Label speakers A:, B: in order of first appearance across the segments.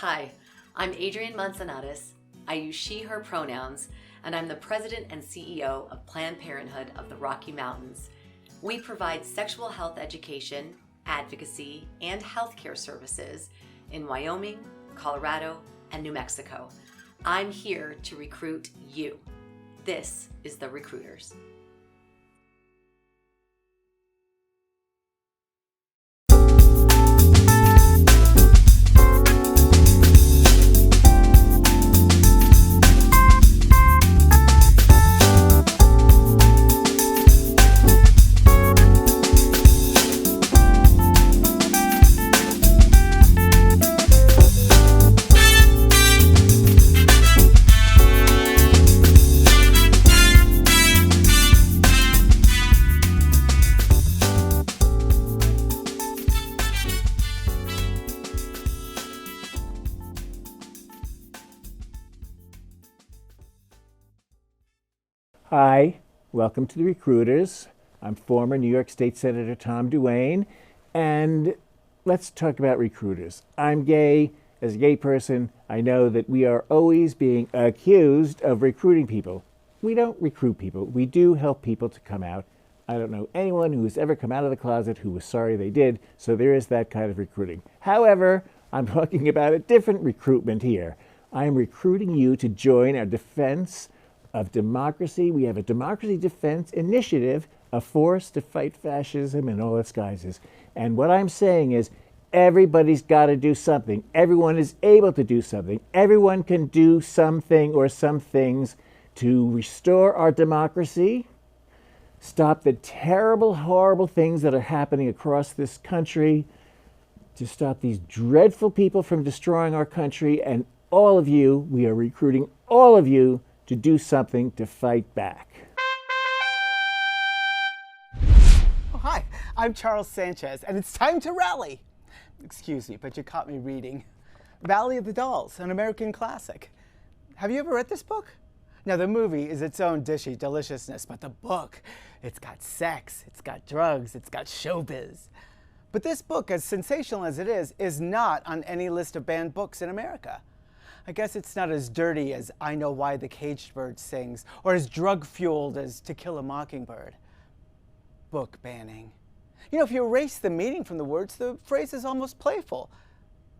A: Hi, I'm Adrienne Manzanares. I use she, her pronouns, and I'm the president and CEO of Planned Parenthood of the Rocky Mountains. We provide sexual health education, advocacy, and healthcare services in Wyoming, Colorado, and New Mexico. I'm here to recruit you. This is The Recruiters.
B: Hi, welcome to The Recruiters. I'm former New York State Senator Tom Duane, and let's talk about recruiters. I'm gay. As a gay person, I know that we are always being accused of recruiting people. We don't recruit people. We do help people to come out. I don't know anyone who has ever come out of the closet who was sorry they did, so there is that kind of recruiting. However, I'm talking about a different recruitment here. I'm recruiting you to join our defense of democracy. We have a democracy defense initiative, a force to fight fascism and all its guises. And what I'm saying is everybody's got to do something. Everyone is able to do something. Everyone can do something or some things to restore our democracy, stop the terrible, horrible things that are happening across this country, to stop these dreadful people from destroying our country. And all of you, we are recruiting all of you to do something to fight back.
C: Oh, hi, I'm Charles Sanchez, and it's time to rally. Excuse me, but you caught me reading Valley of the Dolls, an American classic. Have you ever read this book? Now, the movie is its own dishy deliciousness, but the book, it's got sex, it's got drugs, it's got showbiz. But this book, as sensational as it is not on any list of banned books in America. I guess it's not as dirty as I Know Why the Caged Bird Sings, or as drug-fueled as To Kill a Mockingbird. Book banning. You know, if you erase the meaning from the words, the phrase is almost playful.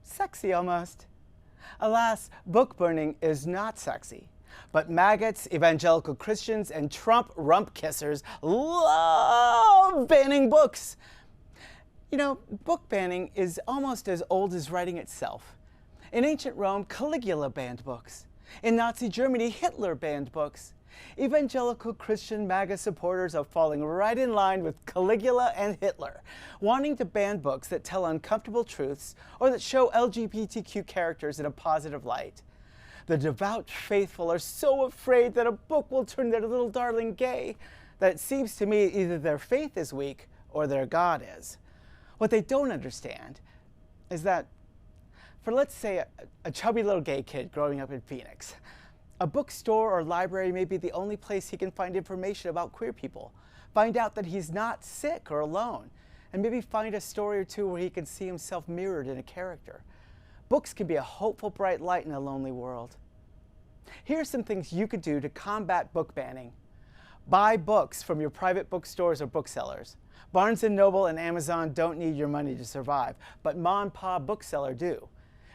C: Sexy, almost. Alas, book burning is not sexy. But maggots, evangelical Christians, and Trump rump kissers love banning books. You know, book banning is almost as old as writing itself. In ancient Rome, Caligula banned books. In Nazi Germany, Hitler banned books. Evangelical Christian MAGA supporters are falling right in line with Caligula and Hitler, wanting to ban books that tell uncomfortable truths or that show LGBTQ characters in a positive light. The devout faithful are so afraid that a book will turn their little darling gay that it seems to me either their faith is weak or their God is. What they don't understand is that for, let's say, a chubby little gay kid growing up in Phoenix, a bookstore or library may be the only place he can find information about queer people, find out that he's not sick or alone, and maybe find a story or two where he can see himself mirrored in a character. Books can be a hopeful, bright light in a lonely world. Here are some things you could do to combat book banning. Buy books from your private bookstores or booksellers. Barnes & Noble and Amazon don't need your money to survive, but Ma and Pa bookseller do.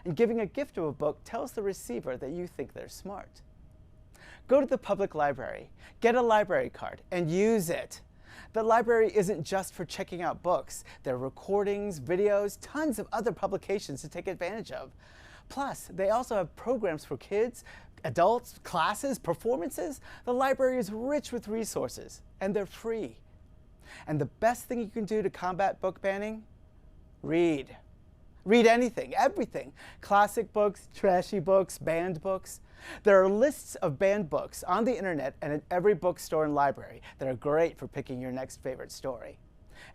C: And giving a gift of a book tells the receiver that you think they're smart. Go to the public library, get a library card, and use it. The library isn't just for checking out books. There are recordings, videos, tons of other publications to take advantage of. Plus, they also have programs for kids, adults, classes, performances. The library is rich with resources, and they're free. And the best thing you can do to combat book banning? Read. Read anything, everything. Classic books, trashy books, banned books. There are lists of banned books on the internet and at every bookstore and library that are great for picking your next favorite story.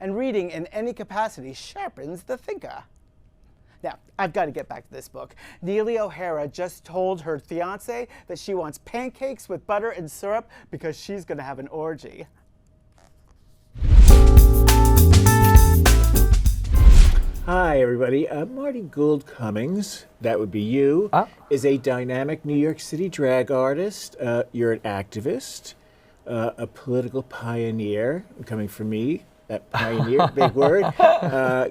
C: And reading in any capacity sharpens the thinker. Now, I've got to get back to this book. Neely O'Hara just told her fiance that she wants pancakes with butter and syrup because she's going to have an orgy.
B: Hi, everybody. Marti Cummings, that would be you, is a dynamic New York City drag artist. You're an activist, a political pioneer, coming from me, that pioneer, big word.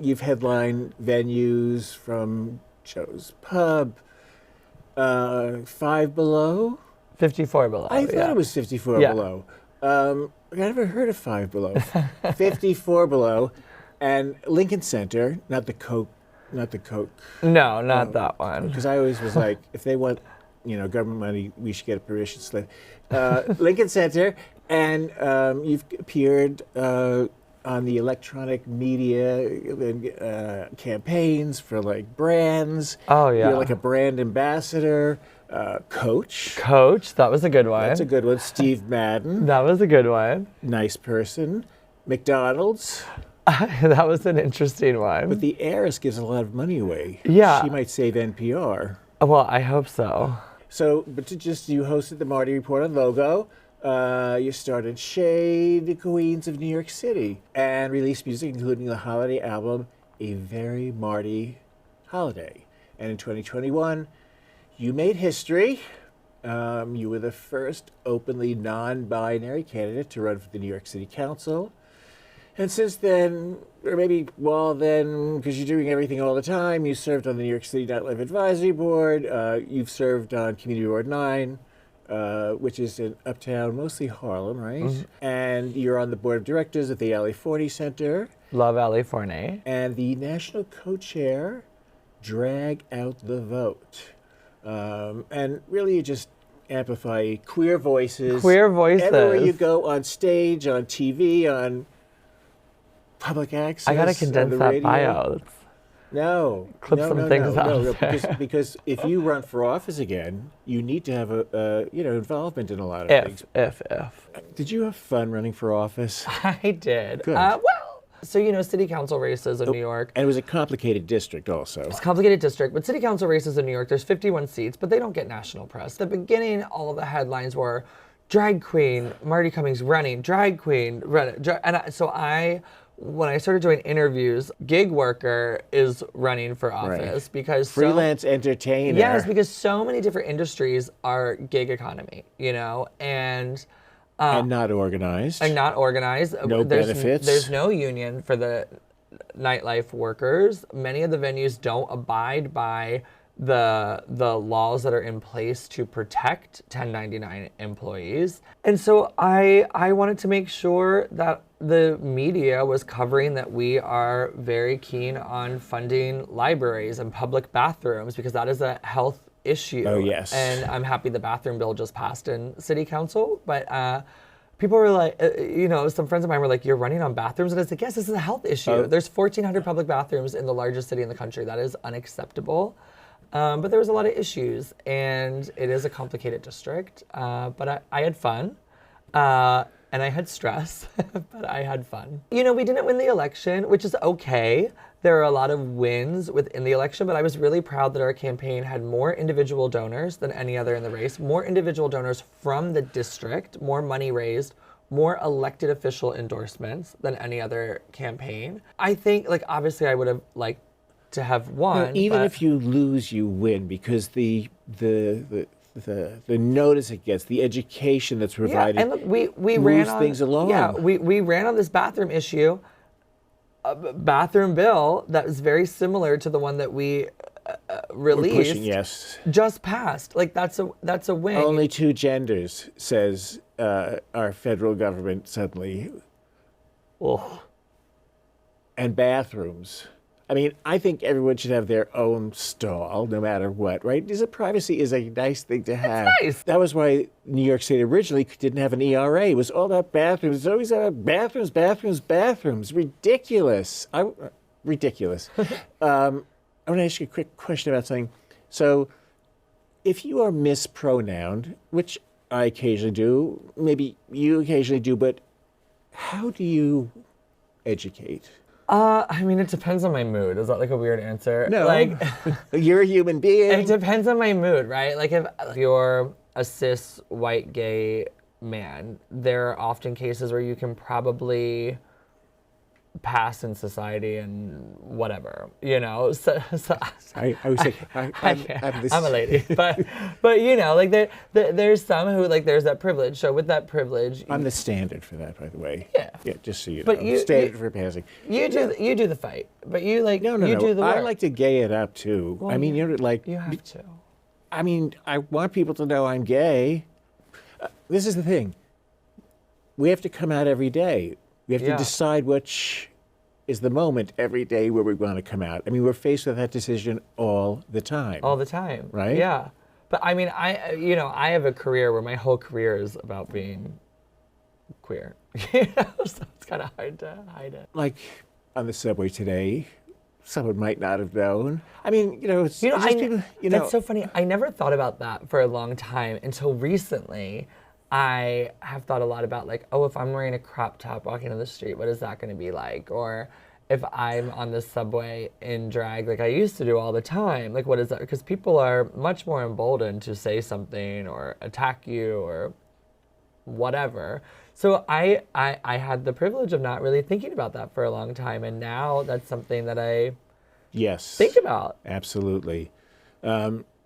B: You've headlined venues from Joe's Pub, Five Below.
D: 54 Below.
B: I thought it was 54
D: Yeah.
B: Below. I never heard of Five Below. 54 Below. And Lincoln Center, not the Coke.
D: No, not that one.
B: Because I always was like, if they want, government money, we should get a permission slip. Lincoln Center, and you've appeared on the electronic media campaigns for like brands.
D: Oh, yeah.
B: You're like a brand ambassador. Coach.
D: Coach, that was a good one.
B: That's a good one. Steve Madden.
D: That was a good one.
B: Nice person. McDonald's.
D: That was an interesting one.
B: But the heiress gives a lot of money away.
D: Yeah.
B: She might save NPR.
D: Well, I hope so.
B: So, you hosted the Marti Report on Logo. You started Shade, the Queens of New York City, and released music including the holiday album, A Very Marti Holiday. And in 2021, you made history. You were the first openly non-binary candidate to run for the New York City Council. And since then, or maybe then, because you're doing everything all the time, you served on the New York City Nightlife Advisory Board. You've served on Community Board 9, which is in Uptown, mostly Harlem, right? Mm-hmm. And you're on the board of directors at the Ali Forney Center.
D: Love Ali Forney.
B: And the national co-chair, Drag Out the Vote. And really you just amplify queer voices.
D: Queer voices.
B: Everywhere you go, on stage, on TV, on public access.
D: I gotta condense that
B: radio.
D: bio.
B: No.
D: Clip some things out.
B: Because if you run for office again, you need to have a involvement in a lot of things.
D: If.
B: Did you have fun running for office?
D: I did.
B: Good.
D: So, city council races in New York.
B: And it was a complicated district also.
D: It's a complicated district, but city council races in New York, there's 51 seats, but they don't get national press. At the beginning, all of the headlines were, drag queen, Marti Cummings running, drag queen, running. When I started doing interviews, gig worker is running for office because
B: freelance entertainer.
D: Yes, because so many different industries are gig economy, and
B: not organized.
D: No
B: benefits.
D: There's no union for the nightlife workers. Many of the venues don't abide by the laws that are in place to protect 1099 employees. And so I wanted to make sure that the media was covering that we are very keen on funding libraries and public bathrooms because that is a health issue.
B: Oh, yes.
D: And I'm happy the bathroom bill just passed in city council, but people were like, some friends of mine were like, you're running on bathrooms? And I was like, yes, this is a health issue. There's 1,400 public bathrooms in the largest city in the country. That is unacceptable. But there was a lot of issues, and it is a complicated district. But I had fun, and I had stress, but I had fun. We didn't win the election, which is okay. There are a lot of wins within the election, but I was really proud that our campaign had more individual donors than any other in the race, more individual donors from the district, more money raised, more elected official endorsements than any other campaign. I think, obviously I would have liked to have won.
B: Even if you lose, you win because the notice it gets, the education that's provided,
D: and look, we
B: moves
D: ran on
B: things along.
D: Yeah, we ran on this bathroom issue, a bathroom bill that was very similar to the one that we released.
B: We're pushing, yes.
D: Just passed. That's a win.
B: Only 2 genders, says our federal government suddenly.
D: Oh.
B: And bathrooms. I mean, I think everyone should have their own stall, no matter what, right? Because privacy is a nice thing to have.
D: It's nice.
B: That was why New York State originally didn't have an ERA. It was all about bathrooms. It's always about bathrooms, bathrooms, bathrooms. Ridiculous. Ridiculous. I want to ask you a quick question about something. So, if you are mispronounced, which I occasionally do, maybe you occasionally do, but how do you educate?
D: It depends on my mood. Is that a weird answer?
B: No. You're a human being.
D: It depends on my mood, right? If you're a cis white gay man, there are often cases where you can probably pass in society and whatever, you know. So
B: I was like,
D: I'm a lady, but you know, like there's some who like there's that privilege. So with that privilege,
B: I'm the standard for that, by the way.
D: Yeah.
B: Yeah, just so you
D: But
B: know. Standard for passing.
D: you do the fight, but you like
B: No,
D: you do the work.
B: I like to gay it up too. I mean, you know, like
D: You have to.
B: I mean, I want people to know I'm gay. This is the thing. We have to come out every day. We have
D: Yeah.
B: to decide which is the moment every day where we want to come out. I mean, we're faced with that decision all the time.
D: All the time.
B: Right?
D: Yeah. But I mean, I have a career where my whole career is about being queer. You know, so it's kind of hard to hide it.
B: Like on the subway today, someone might not have known. I mean, you know, it's
D: You know,
B: just people, you know.
D: that's so funny. I never thought about that for a long time until recently. I have thought a lot about like, oh, if I'm wearing a crop top walking on the street, what is that going to be like? Or if I'm on the subway in drag, like I used to do all the time, like what is that? Because people are much more emboldened to say something or attack you or whatever. So I had the privilege of not really thinking about that for a long time, and now that's something that I
B: Yes.
D: think about.
B: Absolutely.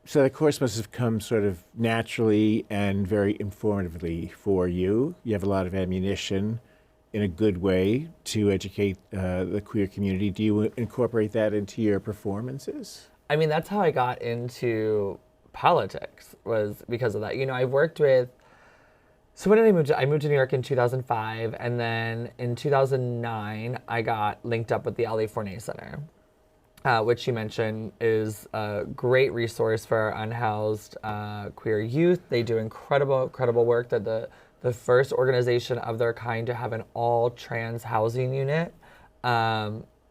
B: So the course must have come sort of naturally and very informatively for you. You have a lot of ammunition in a good way to educate the queer community. Do you incorporate that into your performances?
D: I mean, that's how I got into politics, was because of that. You know, I've worked with, so when did I moved to New York in 2005, and then in 2009, I got linked up with the LA Fournais Center, which you mentioned is a great resource for our unhoused queer youth. They do incredible work. They're the first organization of their kind to have an all-trans housing unit,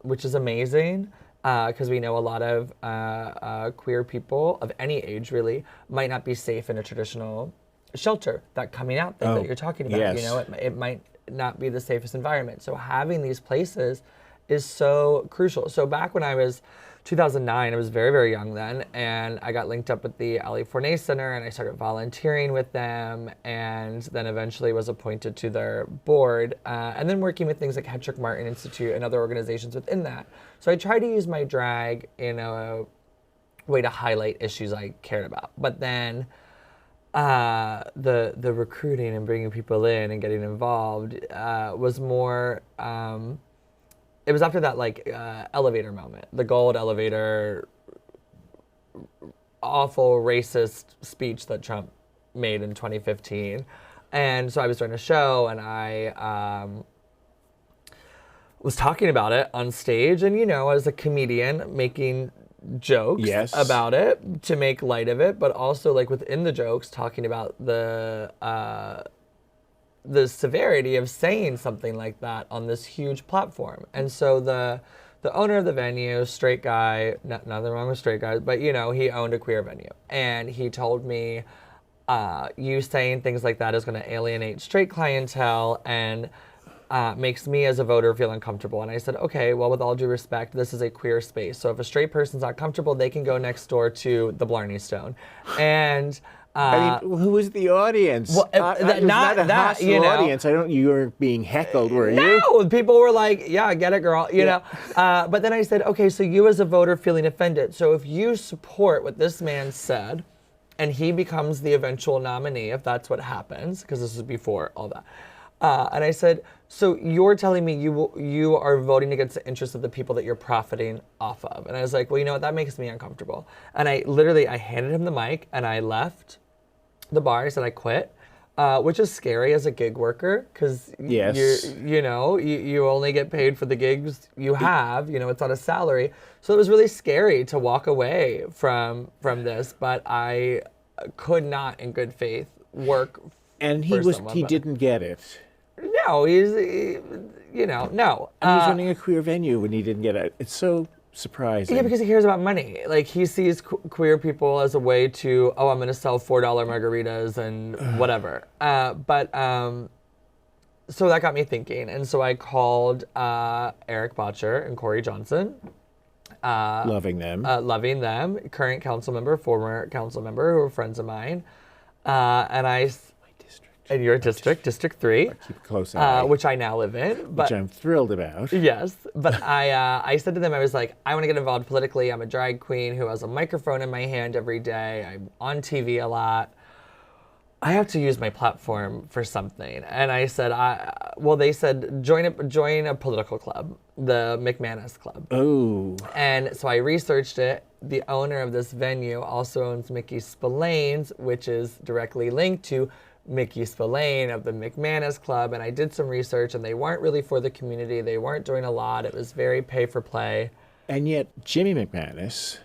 D: which is amazing. Because we know a lot of queer people of any age really might not be safe in a traditional shelter. That coming out thing that you're talking about,
B: yes.
D: you know, it might not be the safest environment. So having these places is so crucial. So back when I was 2009, I was very, very young then, and I got linked up with the LA Fournais Center, and I started volunteering with them, and then eventually was appointed to their board, and then working with things like Hedrick Martin Institute and other organizations within that. So I tried to use my drag in a way to highlight issues I cared about. But then the recruiting and bringing people in and getting involved was more, it was after that like elevator moment, the gold elevator, awful racist speech that Trump made in 2015. And so I was doing a show, and I was talking about it on stage, and you know, as a comedian, making jokes
B: Yes.
D: about it to make light of it, but also like within the jokes talking about the severity of saying something like that on this huge platform. And so the owner of the venue, straight guy, nothing wrong with straight guys, but you know, he owned a queer venue, and he told me, you saying things like that is going to alienate straight clientele and makes me as a voter feel uncomfortable. And I said, okay, well, with all due respect, this is a queer space. So if a straight person's not comfortable, they can go next door to the Blarney Stone. And
B: I mean, who was the audience?
D: well,
B: It was not a
D: that,
B: hostile
D: you know.
B: audience. You weren't being heckled, were you?
D: No, people were like, yeah, get it, girl, you know. But then I said, okay, so you as a voter feeling offended. So if you support what this man said, and he becomes the eventual nominee, if that's what happens, because this was before all that. And I said, so you're telling me you are voting against the interests of the people that you're profiting off of. And I was like, well, you know what, that makes me uncomfortable. And I handed him the mic, and I left the bar. I said I quit, which is scary as a gig worker, because
B: Yes.
D: you only get paid for the gigs you have. You know, it's not a salary. So it was really scary to walk away from this, but I could not, in good faith, work.
B: And
D: for
B: he
D: someone, but-
B: didn't get it.
D: No, no.
B: And he was running a queer venue when he didn't get it. It's so surprising.
D: Yeah, because he cares about money. Like, he sees queer people as a way to, I'm going to sell $4 margaritas and whatever. So that got me thinking. And so I called Eric Botcher and Corey Johnson.
B: Loving them.
D: Loving them. Current council member, former council member, who are friends of mine. And I...
B: My district.
D: in your district, District 3,
B: Keep a close eye,
D: which I now live in. But
B: which I'm thrilled about.
D: yes, but I said to them, I was like, I want to get involved politically. I'm a drag queen who has a microphone in my hand every day. I'm on TV a lot. I have to use my platform for something. And I said, they said, join a political club, the McManus Club.
B: Oh.
D: And so I researched it. The owner of this venue also owns Mickey Spillane's, which is directly linked to Mickey Spillane of the McManus Club. And I did some research, and they weren't really for the community. They weren't doing a lot. It was very pay for play.
B: And yet Jimmy McManus,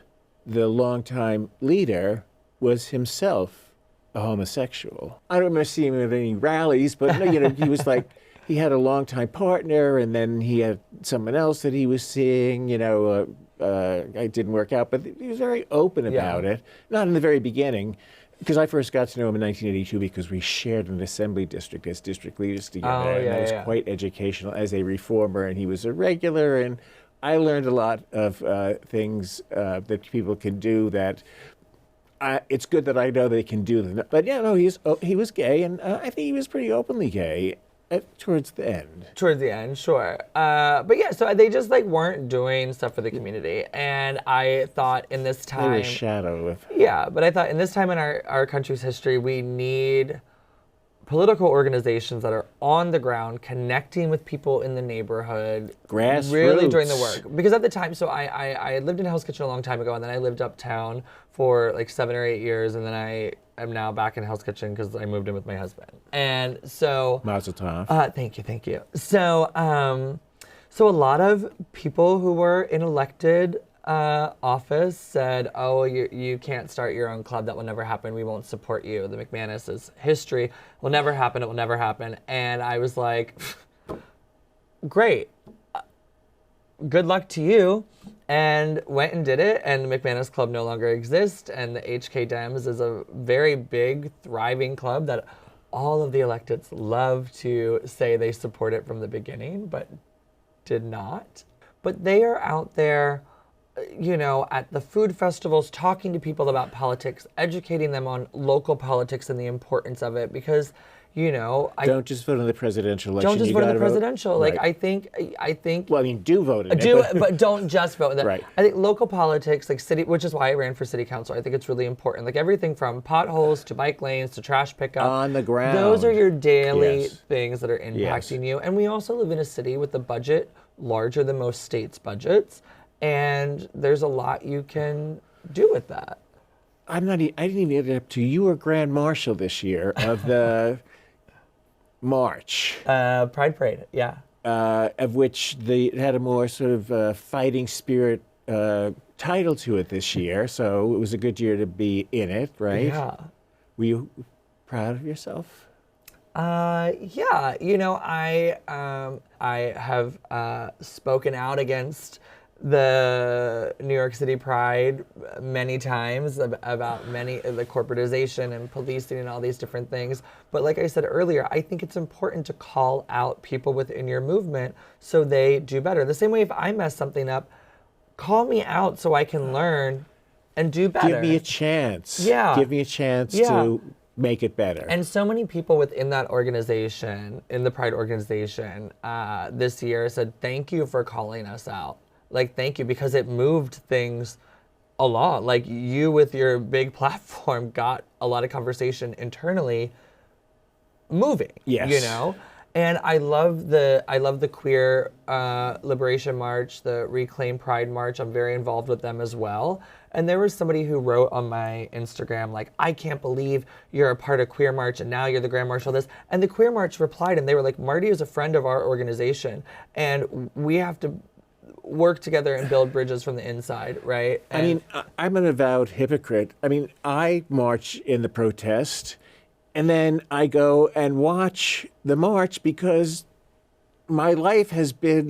B: the longtime leader, was himself a homosexual. I don't remember seeing him at any rallies, but he was like, he had a longtime partner, and then he had someone else that he was seeing. It didn't work out, but he was very open about it. Not in the very beginning, because I first got to know him in 1982 because we shared an assembly district as district leaders together, and that was quite educational as a reformer, and he was a regular, and I learned a lot of things that people can do that. It's good that I know they can do them. But he was gay, and I think he was pretty openly gay towards the end.
D: Towards the end, sure. But yeah, so they just weren't doing stuff for the community. And I thought in this time...
B: They were a shadow of...
D: Yeah, but I thought in this time in our country's history, we need political organizations that are on the ground, connecting with people in the neighborhood,
B: grassroots,
D: really doing the work. Because at the time, so I lived in Hell's Kitchen a long time ago, and then I lived uptown for 7 or 8 years, and then I am now back in Hell's Kitchen because I moved in with my husband. And so...
B: Mazel tov.
D: Thank you. So, so a lot of people who were in elected office said, oh, you can't start your own club. That will never happen. We won't support you. The McManus' history will never happen. It will never happen. And I was like, great. Good luck to you. And went and did it. And the McManus Club no longer exists. And the HK Dems is a very big, thriving club that all of the electeds love to say they support it from the beginning, but did not. But they are out there, at the food festivals, talking to people about politics, educating them on local politics and the importance of it, because,
B: don't just vote in the presidential election.
D: Don't just vote in the presidential.
B: Right.
D: I think.
B: Well, do vote in it.
D: But don't just vote in that.
B: Right.
D: I think local politics, city, which is why I ran for city council. I think it's really important. Everything from potholes to bike lanes to trash pickup.
B: On the ground.
D: Those are your daily things that are impacting you. And we also live in a city with a budget larger than most states' budgets. And there's a lot you can do with that.
B: I didn't even get it up to you were Grand Marshal this year of the march.
D: Pride Parade, yeah.
B: Of which it had a more sort of fighting spirit title to it this year. So it was a good year to be in it, right?
D: Yeah.
B: Were you proud of yourself?
D: Yeah. I have spoken out against the New York City Pride many times about the corporatization and policing and all these different things. But like I said earlier, I think it's important to call out people within your movement so they do better. The same way if I mess something up, call me out so I can learn and do better.
B: Give me a chance.
D: Yeah.
B: Give me a chance to make it better.
D: And so many people within that organization, in the Pride organization, this year said, thank you for calling us out. Thank you, because it moved things along. You with your big platform got a lot of conversation internally moving.
B: Yes.
D: And I love the queer liberation march, the Reclaim Pride march. I'm very involved with them as well. And there was somebody who wrote on my Instagram, I can't believe you're a part of Queer March and now you're the Grand Marshal of this. And the Queer March replied, and they were like, Marti is a friend of our organization, and we have to work together and build bridges from the inside, right? And
B: I'm an avowed hypocrite. I march in the protest, and then I go and watch the march because my life has been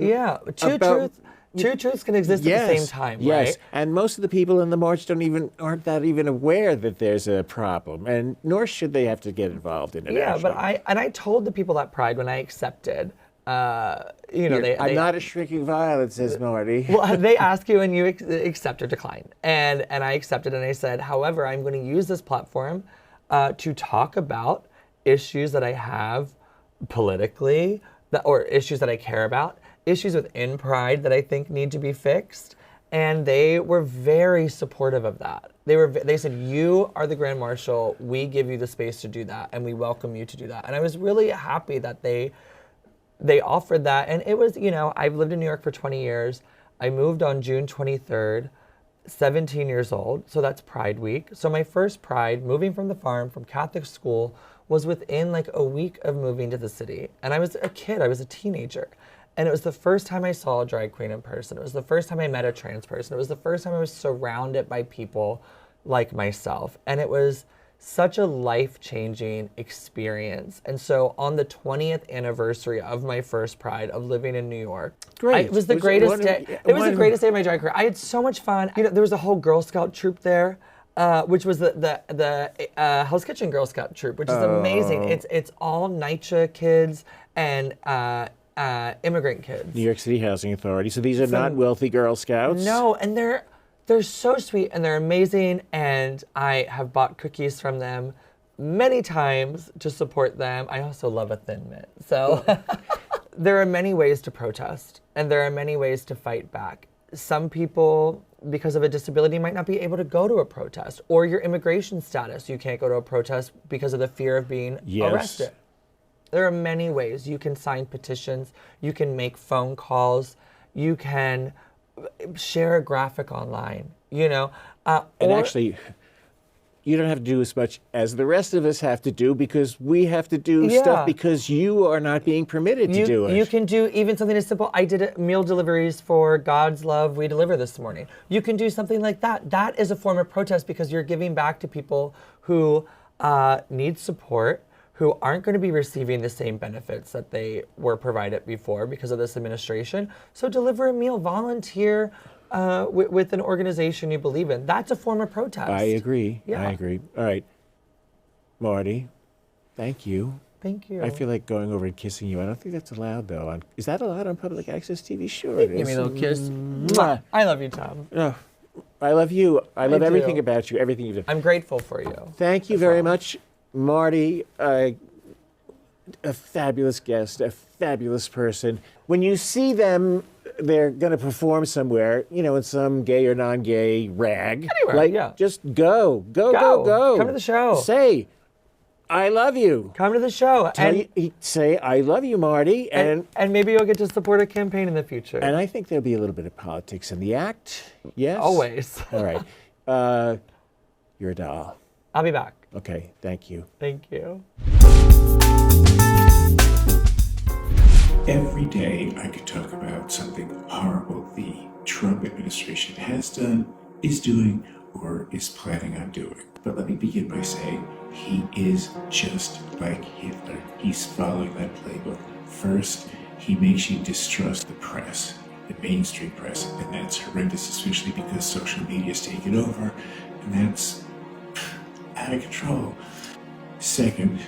D: Two truths can exist at the same time, right?
B: Yes, and most of the people in the march aren't that even aware that there's a problem, and nor should they have to get involved in it.
D: Yeah, but I told the people at Pride when I accepted.
B: I'm not a shrinking violet, says Marti.
D: Well, they ask you and you accept or decline. And I accepted, and I said, however, I'm going to use this platform to talk about issues that I have politically, or issues that I care about, issues within Pride that I think need to be fixed. And they were very supportive of that. They said, you are the Grand Marshal, we give you the space to do that, and we welcome you to do that. And I was really happy that they offered that. And it was, I've lived in New York for 20 years. I moved on June 23rd, 17 years old, so that's Pride Week. So my first Pride, moving from the farm, from Catholic school, was within like a week of moving to the city. And I was a kid, I was a teenager. And it was the first time I saw a drag queen in person. It was the first time I met a trans person. It was the first time I was surrounded by people like myself. And it was such a life-changing experience. And so on the 20th anniversary of my first Pride of living in New York, it was the greatest day. It was the greatest day of my drag career. I had so much fun. There was a whole Girl Scout troop there, which was the Hell's Kitchen Girl Scout troop, which is amazing. It's all NYCHA kids and immigrant kids.
B: New York City Housing Authority. So these are not wealthy Girl Scouts?
D: No, and they're so sweet and they're amazing, and I have bought cookies from them many times to support them. I also love a Thin Mint. So there are many ways to protest, and there are many ways to fight back. Some people, because of a disability, might not be able to go to a protest, or your immigration status. You can't go to a protest because of the fear of being arrested. There are many ways. You can sign petitions, you can make phone calls, you can share a graphic online, and
B: actually, you don't have to do as much as the rest of us have to do, because we have to do stuff because you are not being permitted to do it.
D: You can do even something as simple. I did meal deliveries for God's Love We Deliver this morning. You can do something like that. That is a form of protest, because you're giving back to people who need support, who aren't going to be receiving the same benefits that they were provided before because of this administration. So deliver a meal, volunteer with an organization you believe in. That's a form of protest.
B: I agree.
D: Yeah.
B: I agree. All right. Marti, thank you.
D: Thank you.
B: I feel like going over and kissing you. I don't think that's allowed, though. Is that allowed on public access TV? Sure it is.
D: Give me a little kiss. Mwah. I love you, Tom.
B: Oh, I love you. I love
D: do.
B: everything about you, everything you've done.
D: I'm grateful for you.
B: Thank you very much, Marti. A fabulous guest, a fabulous person. When you see them, they're going to perform somewhere, in some gay or non-gay rag.
D: Anywhere,
B: just go.
D: Come to the show.
B: Say, I love you.
D: Come to the show.
B: Say, I love you, Marti.
D: And maybe you'll get to support a campaign in the future.
B: And I think there'll be a little bit of politics in the act. Yes?
D: Always.
B: All right. You're a doll.
D: I'll be back.
B: Okay, thank you.
D: Thank you.
E: Every day I could talk about something horrible the Trump administration has done, is doing, or is planning on doing. But let me begin by saying he is just like Hitler. He's following that playbook. First, he makes you distrust the press, the mainstream press, and that's horrendous, especially because social media's taken over, and that's out of control. Second,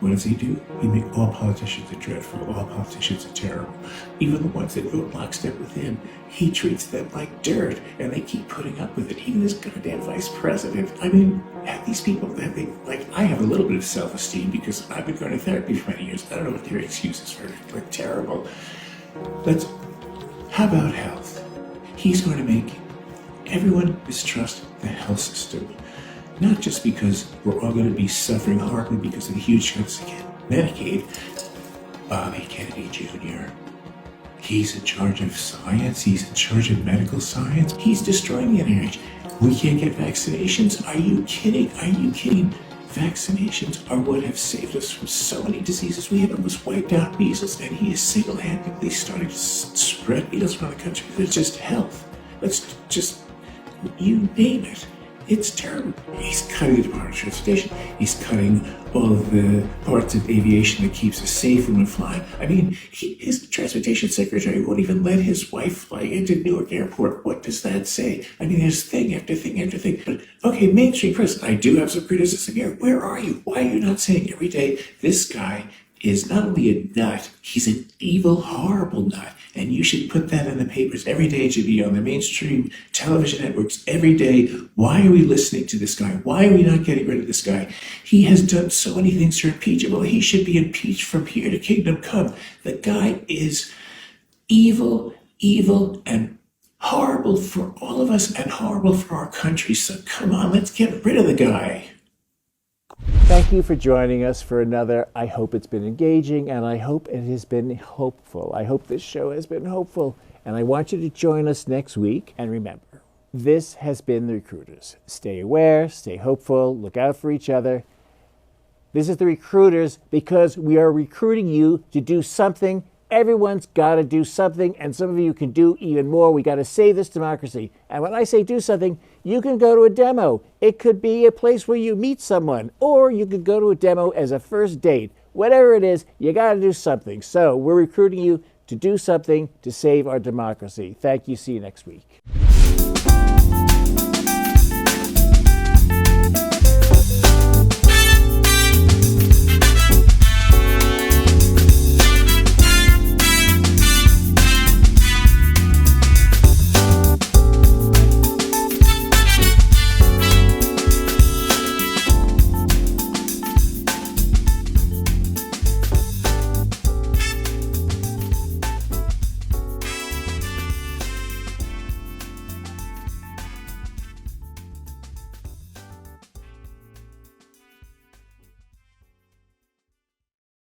E: what does he do? He makes all politicians are dreadful, all politicians are terrible. Even the ones that vote lockstep with him, he treats them like dirt, and they keep putting up with it. Even his goddamn vice president. I mean, these people, I have a little bit of self-esteem because I've been going to therapy for many years. I don't know what their excuses for terrible. How about health? He's going to make everyone mistrust the health system. Not just because we're all going to be suffering horribly because of the huge cuts again. Medicaid, Bobby Kennedy Jr. He's in charge of science. He's in charge of medical science. He's destroying the NIH. We can't get vaccinations. Are you kidding? Are you kidding? Vaccinations are what have saved us from so many diseases. We have almost wiped out measles, and he is single-handedly starting to spread measles around the country. It's just health. You name it. It's terrible. He's cutting the Department of Transportation. He's cutting all of the parts of aviation that keeps us safe when we're flying. I mean, his transportation secretary won't even let his wife fly into Newark Airport. What does that say? I mean, there's thing after thing after thing. But, okay, mainstream press, I do have some criticism here. Where are you? Why are you not saying every day, this guy is not only a nut, he's an evil, horrible nut. And you should put that in the papers every day. It should be on the mainstream television networks every day. Why are we listening to this guy? Why are we not getting rid of this guy? He has done so many things that are impeachable. He should be impeached from here to kingdom come. The guy is evil, and horrible for all of us and horrible for our country. So come on, let's get rid of the guy.
B: Thank you for joining us for another. I hope it's been engaging, and I hope it has been hopeful. I hope this show has been hopeful, and I want you to join us next week. And remember, this has been The Recruiters. Stay aware, stay hopeful, look out for each other. This is The Recruiters because we are recruiting you to do something. Everyone's got to do something, and some of you can do even more. We got to save this democracy. And when I say do something, you can go to a demo. It could be a place where you meet someone, or you could go to a demo as a first date. Whatever it is, you got to do something. So we're recruiting you to do something to save our democracy. Thank you. See you next week.